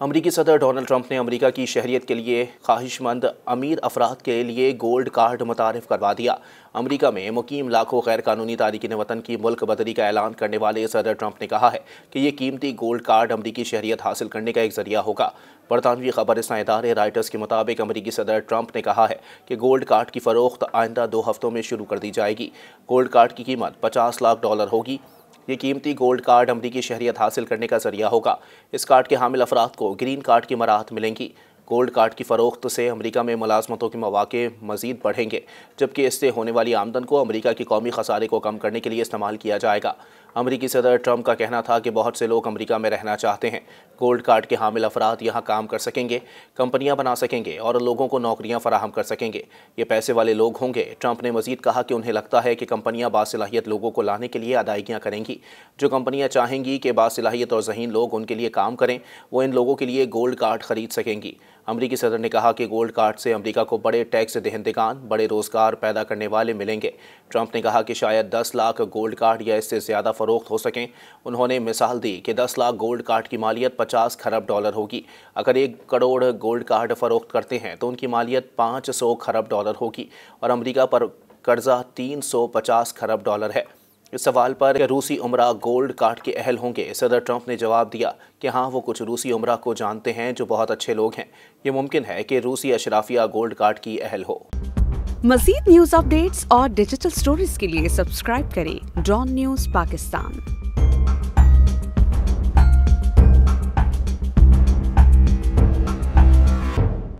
अमरीकी सदर Donald Trump ने अमेरिका की शहरियत के लिए ख्वाहिशमंद अमीर अफराद के लिए गोल्ड कार्ड मुतारिफ करवा दिया। अमेरिका में मुकीम लाखों गैर कानूनी तारिकीन वतन की मुल्क बदली का ऐलान करने वाले सदर ट्रंप ने कहा है कि ये कीमती गोल्ड कार्ड अमरीकी शहरियत हासिल करने का एक जरिया होगा। बरतानवी खबरसां इदारे राइटर्स के मुताबिक अमरीकी सदर ट्रंप ने कहा है कि गोल्ड कार्ड की फ़रोख्त आइंदा 2 हफ्तों में शुरू कर दी जाएगी। गोल्ड कार्ड की कीमत $50 लाख होगी। ये कीमती गोल्ड कार्ड अमरीकी शहरियत हासिल करने का जरिया होगा। इस कार्ड के हामिल अफराद को ग्रीन कार्ड की मराहत मिलेंगी। गोल्ड कार्ड की फ़रोख्त से अमरीका में मुलाजमतों के मौके मज़ीद बढ़ेंगे, जबकि इससे होने वाली आमदन को अमरीका की कौमी खसारे को कम करने के लिए इस्तेमाल किया जाएगा। अमरीकी सदर ट्रंप का कहना था कि बहुत से लोग अमरीका में रहना चाहते हैं। गोल्ड कार्ड के हामिल अफराद यहाँ काम कर सकेंगे, कंपनियाँ बना सकेंगे और लोगों को नौकरियाँ फराहम कर सकेंगे। ये पैसे वाले लोग होंगे। ट्रंप ने मज़ीद कहा कि उन्हें लगता है कि कंपनियाँ बासलाहियत लोगों को लाने के लिए अदायगियाँ करेंगी। जो कंपनियाँ चाहेंगी कि बासलाहियत और ज़हीन लोग उनके लिए काम करें, वो इन लोगों के लिए गोल्ड कार्ड ख़रीद सकेंगी। अमरीकी सदर ने कहा कि गोल्ड कार्ड से अमरीका को बड़े टैक्स दहिंदगान, बड़े रोज़गार पैदा करने वाले मिलेंगे। ट्रंप ने कहा कि शायद 10 लाख गोल्ड कार्ड या इससे ज़्यादा फ़रोख्त हो सकें। उन्होंने मिसाल दी कि 10 लाख गोल्ड कार्ड की मालियत $50 खरब होगी। अगर 1 करोड़ गोल्ड कार्ड फ़रोख्त करते हैं तो उनकी मालियत $500 खरब होगी और अमरीका पर कर्जा $350 खरब है। इस सवाल पर रूसी उमरा गोल्ड कार्ड के अहल होंगे, सदर ट्रंप ने जवाब दिया कि हाँ, वो कुछ रूसी उमरा को जानते हैं जो बहुत अच्छे लोग हैं। ये मुमकिन है कि रूसी अशराफिया गोल्ड कार्ड की अहल हो। मज़ीद न्यूज़ अपडेट्स और डिजिटल स्टोरीज के लिए सब्सक्राइब करें डॉन न्यूज़ पाकिस्तान।